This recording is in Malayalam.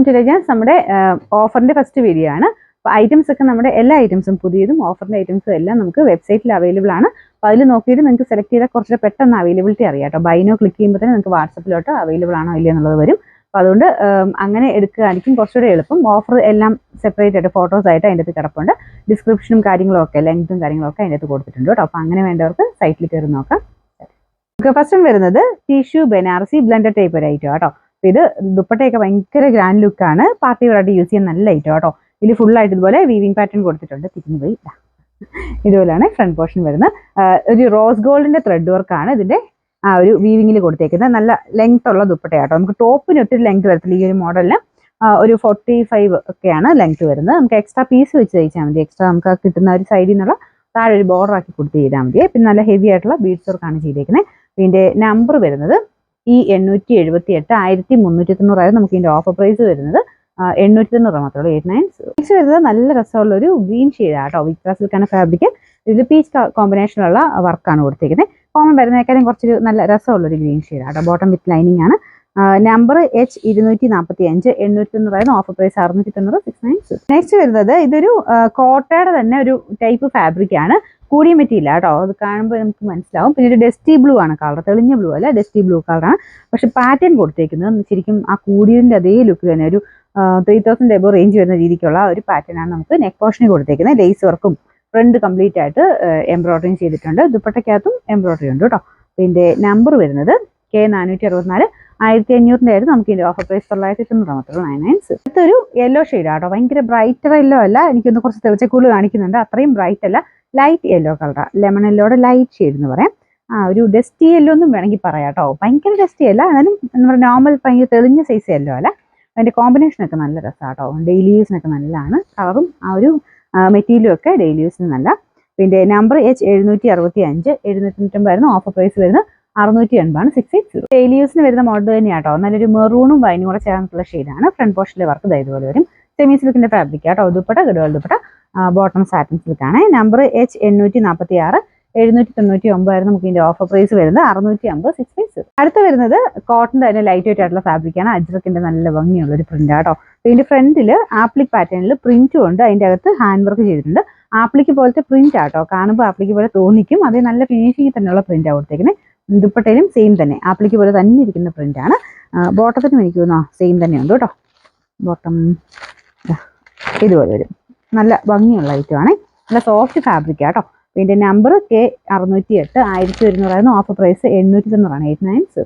Welcome to രജാസ്. നമ്മുടെ ഓഫറിന്റെ ഫസ്റ്റ് വീഡിയോ ആണ്. അപ്പോൾ ഐറ്റംസ് ഒക്കെ നമ്മുടെ എല്ലാ ഐറ്റംസും പുതിയതും ഓഫറിന്റെ ഐറ്റംസും എല്ലാം നമുക്ക് വെബ്സൈറ്റിൽ അവൈലബിൾ ആണ്. അപ്പോൾ അതിൽ നോക്കിയിട്ട് നിങ്ങൾക്ക് സെലക്ട് ചെയ്താൽ കുറച്ച് പെട്ടെന്ന് അവൈലബിലിറ്റി അറിയാം കേട്ടോ. ബൈനോ ക്ലിക്ക് ചെയ്യുമ്പോൾ തന്നെ നിങ്ങൾക്ക് വാട്സപ്പിലോട്ട് അവൈലബിൾ ആണോ ഇല്ല എന്നുള്ളത് വരും. അപ്പോൾ അതുകൊണ്ട് അങ്ങനെ എടുക്കുകയായിരിക്കും കുറച്ചുകൂടെ എളുപ്പം. ഓഫർ എല്ലാം സെപ്പറേറ്റ് ആയിട്ട് ഫോട്ടോസ് ആയിട്ട് അതിൻ്റെ അകത്ത് കിടപ്പുണ്ട്. ഡിസ്ക്രിപ്ഷനും കാര്യങ്ങളും ഒക്കെ ലെങ്ത്തും കാര്യങ്ങളൊക്കെ അതിൻ്റെ അകത്ത് കൊടുത്തിട്ടുണ്ട് കേട്ടോ. അപ്പോൾ അങ്ങനെ വേണ്ടവർക്ക് സൈറ്റിൽ കയറി നോക്കാം. ഫസ്റ്റ് വരുന്നത് ടിഷ്യൂ ബനാറസി ബ്ലെൻഡഡ് ടൈപ്പ് ഒരു ഐറ്റം കേട്ടോ. ഇത് ദുപ്പട്ടയൊക്കെ ഭയങ്കര ഗ്രാൻഡ് ലുക്കാണ്. പാർട്ടി വെയറായിട്ട് യൂസ് ചെയ്യാൻ നല്ല ഐറ്റം കേട്ടോ. ഇതിൽ ഫുള്ളായിട്ട് ഇതുപോലെ വീവിംഗ് പാറ്റേൺ കൊടുത്തിട്ടുണ്ട്. തിരിഞ്ഞു പോയി ഇതുപോലെയാണ് ഫ്രണ്ട് പോർഷൻ വരുന്നത്. ഒരു റോസ് ഗോൾഡിന്റെ ത്രെഡ് വർക്കാണ് ഇതിന്റെ ഒരു വീവിങ്ങിൽ കൊടുത്തേക്കുന്നത്. നല്ല ലെങ്ത് ഉള്ള ദുപ്പട്ടയാട്ടോ. നമുക്ക് ടോപ്പിന് ഒത്തിരി ലെങ്ത് വരത്തില്ല. ഈ ഒരു മോഡലിന് ഒരു 45 ഒക്കെയാണ് ലെങ്ത് വരുന്നത്. നമുക്ക് എക്സ്ട്രാ പീസ് വെച്ച് തയ്ച്ചാൽ മതി. എക്സ്ട്രാ നമുക്ക് കിട്ടുന്ന ഒരു സൈഡിൽ നിന്നുള്ള താഴെ ഒരു ബോർഡർ ആക്കി കൊടുത്ത് ചെയ്താൽ മതി. പിന്നെ നല്ല ഹെവി ആയിട്ടുള്ള ബീഡ്സ് വർക്കാണ് ചെയ്തേക്കുന്നത്. ഇതിന്റെ നമ്പർ വരുന്നത് ഈ 878 1390 നമുക്ക് ഇതിന്റെ ഓഫർ പ്രൈസ് വരുന്നത് 890 മാത്രമേ ഉള്ളൂ. 89. നെക്സ്റ്റ് വരുന്നത് നല്ല രസമുള്ള ഒരു ഗ്രീൻ ഷെയ്ഡാണ് കേട്ടോ. വിക്ടർ സിൽക്കാണ് ഫാബ്രിക്. ഇതിൽ പീച്ച് കോമ്പിനേഷനുള്ള വർക്കാണ് കൊടുത്തിരിക്കുന്നത്. കോമൺ വരുന്നേക്കാളും കുറച്ചൊരു നല്ല രസമുള്ളൊരു ഗ്രീൻ ഷെയ്ഡാണ് കേട്ടോ. ബോട്ടം വിത്ത് ലൈനിങ് ആണ്. Number H245 890 offer price 690 696. Next വരുന്നത് ഇതൊരു കോട്ടയുടെ തന്നെ ഒരു ടൈപ്പ് ഫാബ്രിക് ആണ്. കൂടിയ മെറ്റീരിയൽ കേട്ടോ. അത് കാണുമ്പോൾ നമുക്ക് മനസ്സിലാവും. പിന്നെ ഒരു ഡസ്റ്റി ബ്ലൂ ആണ് കളർ. തെളിഞ്ഞ ബ്ലൂ അല്ല, ഡസ്റ്റി ബ്ലൂ കളറാണ്. പക്ഷെ പാറ്റേൺ കൊടുത്തേക്കുന്നത് ശരിക്കും ആ കൂടിയതിൻ്റെ അതേ ലുക്ക് തന്നെ ഒരു 3000 എബോ റേഞ്ച് വരുന്ന രീതിക്കുള്ള ഒരു പാറ്റേൺ ആണ് നമുക്ക് നെക്ക് പോർഷനിൽ കൊടുത്തേക്കുന്നത്. ലേസ് വർക്കും ഫ്രണ്ട് കംപ്ലീറ്റ് ആയിട്ട് എംബ്രോയിഡറിങ് ചെയ്തിട്ടുണ്ട്. ദുപ്പട്ടയ്ക്കകത്തും എംബ്രോയിഡറി ഉണ്ട് കേട്ടോ. ഇതിൻ്റെ നമ്പർ വരുന്നത് K464 1500 ആയിരുന്നു. നമുക്ക് ഇതിന്റെ ഓഫർ പ്രൈസ് 990 മാത്രമേ 99. അടുത്തൊരു യെല്ലോ ഷെയ്ഡ് ആട്ടോ. ഭയങ്കര ബ്രൈറ്റർ യെല്ലോ അല്ല, എനിക്കൊന്ന് കുറച്ച് തെളിച്ചക്കൂടുതൽ കാണിക്കുന്നുണ്ട്. അത്രയും ബ്രൈറ്റ് അല്ല, ലൈറ്റ് യെല്ലോ കളറാണ്. ലെമൺ യെല്ലോയുടെ ലൈറ്റ് ഷെയ്ഡ് എന്ന് പറയാം. ഒരു ഡസ്റ്റി യെല്ലോ എന്നും വേണമെങ്കിൽ പറയാം കേട്ടോ. ഭയങ്കര ഡസ്റ്റി അല്ല, എന്നാലും നമ്മുടെ നോർമൽ ഭയങ്കര തെളിഞ്ഞ സൈസ് യെല്ലോ അല്ല. അതിന്റെ കോമ്പിനേഷനൊക്കെ നല്ല രസമാണ് കേട്ടോ. ഡെയിലി യൂസിനൊക്കെ നല്ലതാണ്. കളറും ആ ഒരു മെറ്റീരിയലും ഒക്കെ ഡെയിലി യൂസിന് നല്ല. പിന്നെ നമ്പർ H765 790 ആയിരുന്നു. ഓഫർ പ്രൈസ് വരുന്നത് 680 680. ഡെയിലി യൂസിന് വരുന്ന മോഡൽ തന്നെയാട്ടോ. നല്ലൊരു മെറൂണും വൈനും കൂടെ ചേർന്നിട്ടുള്ള ഷെയ്ഡാണ്. ഫ്രണ്ട് പോർഷനിലെ വർക്ക് ഇതുപോലെ വരും. സെമി സിൽക്കിന്റെ ഫാബ്രിക് ആട്ടോ. ദുപ്പട്ട ഗഡ്വാൾ ദുപ്പട്ട, ബോട്ടം സാറ്റിൻ സിൽക്കാണ്. നമ്പർ H846 799 ആയിരുന്നു. നമുക്ക് ഇതിന്റെ ഓഫർ പ്രൈസ് വരുന്നത് 650 650. അടുത്ത് വരുന്നത് കോട്ടന്റെ തന്നെ ലൈറ്റ് വെയിറ്റ് ആയിട്ടുള്ള ഫാബ്രിക് ആണ്. അജ്രക്കിന്റെ നല്ല ഭംഗിയുള്ള ഒരു പ്രിന്റ് ആട്ടോ. ഇതിന്റെ ഫ്രണ്ടിൽ ആപ്ലിക് പാറ്റേണിൽ പ്രിന്റും ഉണ്ട്. അതിന്റെ അകത്ത് ഹാൻഡ് വർക്ക് ചെയ്തിട്ടുണ്ട്. ആപ്ലിക്ക് പോലത്തെ പ്രിന്റ് ആട്ടോ. കാണുമ്പോൾ ആപ്ലിക്ക് പോലെ തോന്നിക്കും. അതേ നല്ല ഫിനിഷിംഗ് തന്നെയുള്ള പ്രിന്റ് കൊടുത്തേക്കുന്നത്. ദുപ്പട്ടയിലും സെയിം തന്നെ ആപ്ലിക്ക് പോലെ തന്നെ ഇരിക്കുന്ന പ്രിന്റ് ആണ്. ബോട്ടത്തിനും എനിക്ക് തോന്നുന്നു സെയിം തന്നെയുണ്ട് കേട്ടോ. ബോട്ടം ഇതുപോലെ വരും. നല്ല ഭംഗിയുള്ള ഐറ്റമാണ്. നല്ല സോഫ്റ്റ് ഫാബ്രിക് ആട്ടോ. ഇതിന്റെ നമ്പർ K608 1100 ആയിരുന്നു. Offer price 890 890.